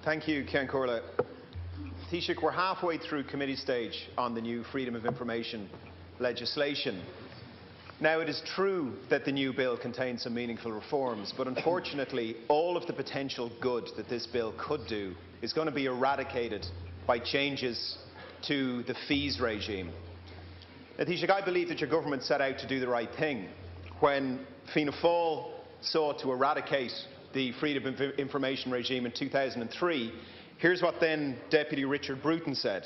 Thank you, Ken Corla. Taoiseach, we're halfway through committee stage on the new Freedom of Information legislation. Now, it is true that the new bill contains some meaningful reforms, but unfortunately, all of the potential good that this bill could do is going to be eradicated by changes to the fees regime. Now, Taoiseach, I believe that your government set out to do the right thing. When Fianna Fáil sought to eradicate the Freedom of Information regime in 2003, here's what then Deputy Richard Bruton said.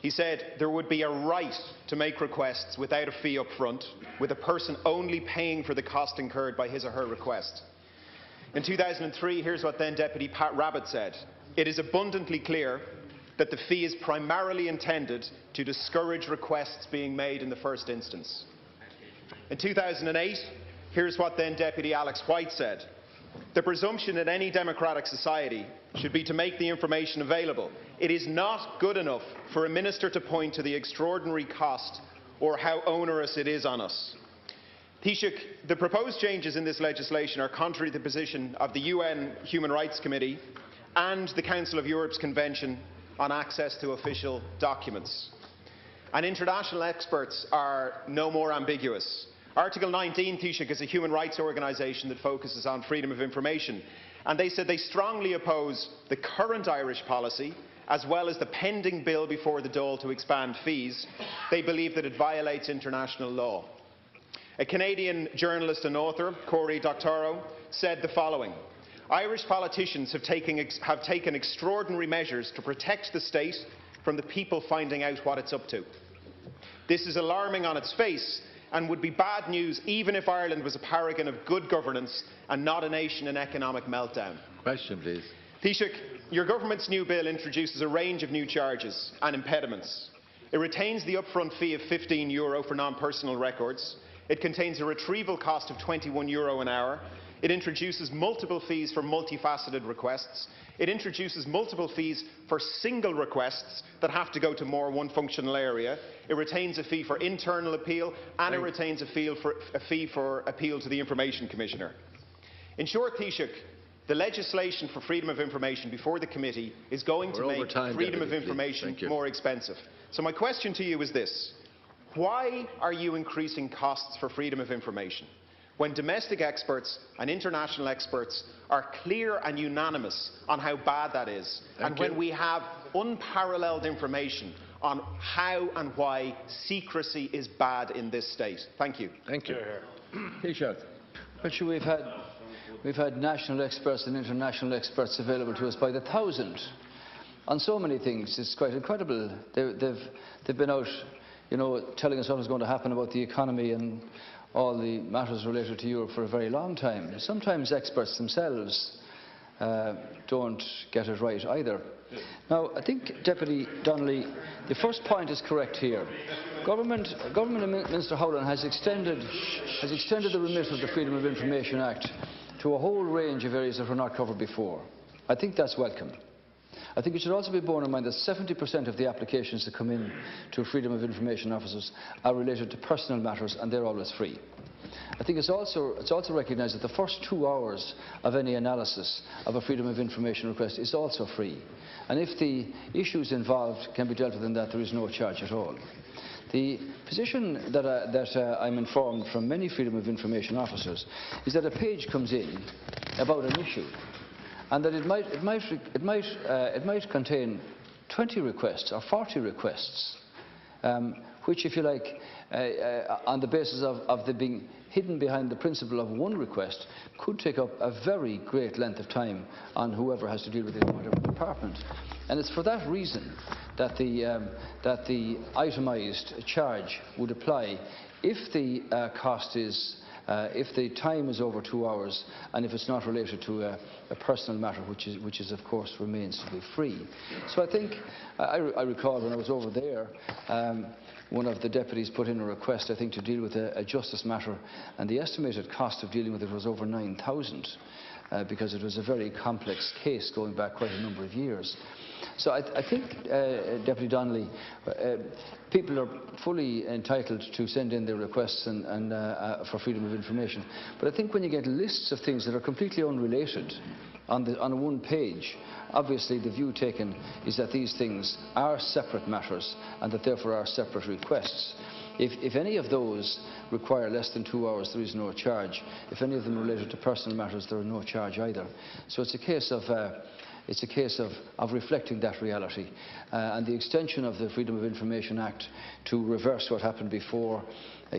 He said there would be a right to make requests without a fee up front, with a person only paying for the cost incurred by his or her request. In 2003, here's what then Deputy Pat Rabbitte said. It is abundantly clear that the fee is primarily intended to discourage requests being made in the first instance. In 2008, here's what then Deputy Alex White said. The presumption in any democratic society should be to make the information available. It is not good enough for a minister to point to the extraordinary cost or how onerous it is on us. Taoiseach, the proposed changes in this legislation are contrary to the position of the UN Human Rights Committee and the Council of Europe's Convention on Access to Official Documents. And international experts are no more ambiguous. Article 19, Taoiseach, is a human rights organisation that focuses on freedom of information, and they said they strongly oppose the current Irish policy as well as the pending bill before the Dáil to expand fees. They believe that it violates international law. A Canadian journalist and author, Cory Doctorow, said the following. Irish politicians have taken extraordinary measures to protect the state from the people finding out what it's up to. This is alarming on its face and would be bad news even if Ireland was a paragon of good governance and not a nation in economic meltdown. Question, please. Taoiseach, your government's new bill introduces a range of new charges and impediments. It retains the upfront fee of €15 for non-personal records. It contains a retrieval cost of €21 an hour. It introduces multiple fees for multifaceted requests. It introduces multiple fees for single requests that have to go to more one functional area. It retains a fee for internal appeal, and it retains a fee for appeal to the Information Commissioner. In short, Taoiseach, the legislation for freedom of information before the committee is going to make freedom of information more expensive. So my question to you is this. Why are you increasing costs for freedom of information when domestic experts and international experts are clear and unanimous on how bad that is, and when we have unparalleled information on how and why secrecy is bad in this state? Thank you. Thank you. Richard, we've had national experts and international experts available to us by the thousand on so many things. It's quite incredible. They've been out, telling us what was going to happen about the economy and all the matters related to Europe for a very long time. Sometimes experts themselves don't get it right either. Now, I think, Deputy Donnelly, the first point is correct here. Government and Minister Howlin has extended the remit of the Freedom of Information Act to a whole range of areas that were not covered before. I think that's welcome. I think it should also be borne in mind that 70% of the applications that come in to Freedom of Information officers are related to personal matters, and they're always free. I think it's also recognised that the first 2 hours of any analysis of a Freedom of Information request is also free. And if the issues involved can be dealt with in that, there is no charge at all. The position that I'm informed from many Freedom of Information officers is that a page comes in about an issue, and that it might contain 20 requests or 40 requests, which, if you like, on the basis of them being hidden behind the principle of one request, could take up a very great length of time on whoever has to deal with it in whatever department. And it's for that reason that the itemised charge would apply if the cost is if the time is over 2 hours and if it's not related to a personal matter, which is of course remains to be free. So I think I recall when I was over there, one of the deputies put in a request, I think, to deal with a justice matter, and the estimated cost of dealing with it was over 9,000, because it was a very complex case going back quite a number of years. So I think, Deputy Donnelly, people are fully entitled to send in their requests for freedom of information. But I think when you get lists of things that are completely unrelated on one page, obviously the view taken is that these things are separate matters and that therefore are separate requests. If any of those require less than 2 hours, there is no charge. If any of them are related to personal matters, there is no charge either. So it's a case of reflecting that reality. And the extension of the Freedom of Information Act to reverse what happened before,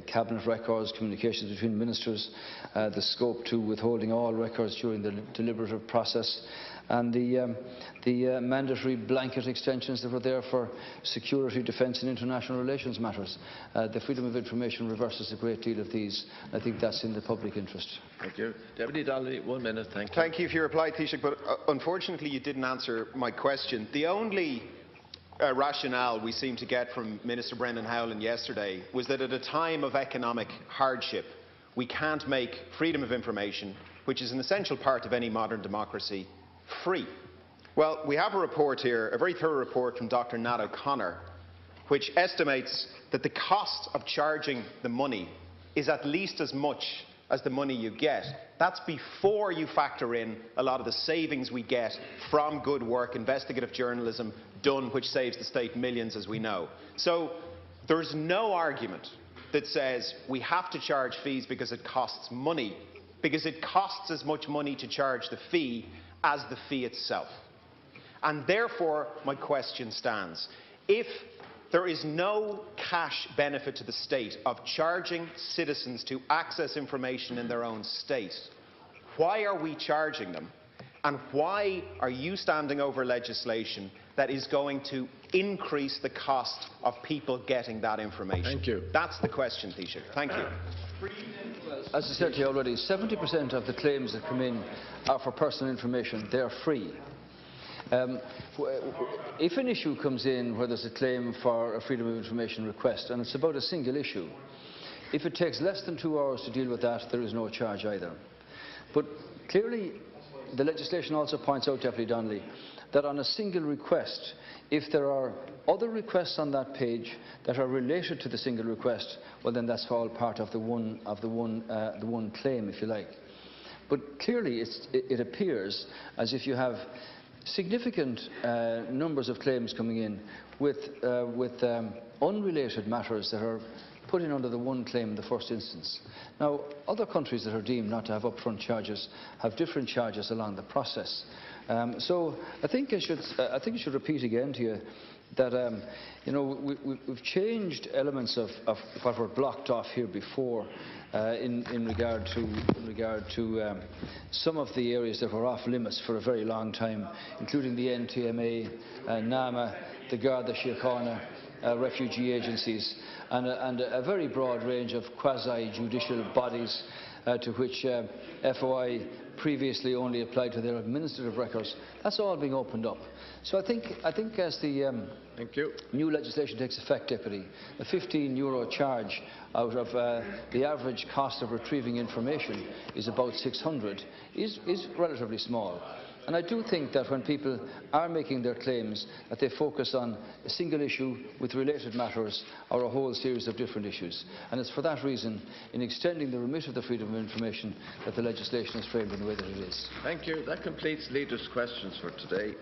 cabinet records, communications between ministers, the scope to withholding all records during the deliberative process, and the mandatory blanket extensions that were there for security, defence and international relations matters. The Freedom of Information reverses a great deal of these. I think that's in the public interest. Thank you. Deputy Donnelly, 1 minute. Thank you. Thank you for your reply, Taoiseach, but unfortunately you didn't answer my question. The only rationale we seem to get from Minister Brendan Howlin yesterday was that at a time of economic hardship we can't make freedom of information, which is an essential part of any modern democracy, free. Well, we have a report here, a very thorough report from Dr. Nat O'Connor, which estimates that the cost of charging the money is at least as much as the money you get. That's before you factor in a lot of the savings we get from good work, investigative journalism done, which saves the state millions, as we know. So there's no argument that says we have to charge fees because it costs money, because it costs as much money to charge the fee as the fee itself. And therefore, my question stands. If there is no cash benefit to the state of charging citizens to access information in their own state, why are we charging them? And why are you standing over legislation that is going to increase the cost of people getting that information? Thank you. That's the question, Taoiseach. Thank you. As I said to you already, 70% of the claims that come in are for personal information. They are free. If an issue comes in where there's a claim for a Freedom of Information request, and it's about a single issue, if it takes less than 2 hours to deal with that, there is no charge either. But clearly, the legislation also points out, Deputy Donnelly, that on a single request, if there are other requests on that page that are related to the single request, well then that's all part of the one claim, if you like. But clearly it appears as if you have significant numbers of claims coming in with unrelated matters that are put in under the one claim in the first instance. Now, other countries that are deemed not to have upfront charges have different charges along the process. So I think I should repeat again to you that you know, we've changed elements of what were blocked off here before in regard to some of the areas that were off limits for a very long time, including the NTMA, NAMA, the Garda Síochána, refugee agencies, and a very broad range of quasi-judicial bodies to which FOI previously only applied to their administrative records. That's all being opened up. So I think as the new legislation takes effect, Deputy, the €15 charge out of the average cost of retrieving information is about 600, is relatively small. And I do think that when people are making their claims, that they focus on a single issue with related matters or a whole series of different issues. And it's for that reason, in extending the remit of the freedom of information, that the legislation is framed in the way that it is. Thank you. That completes leaders' questions for today.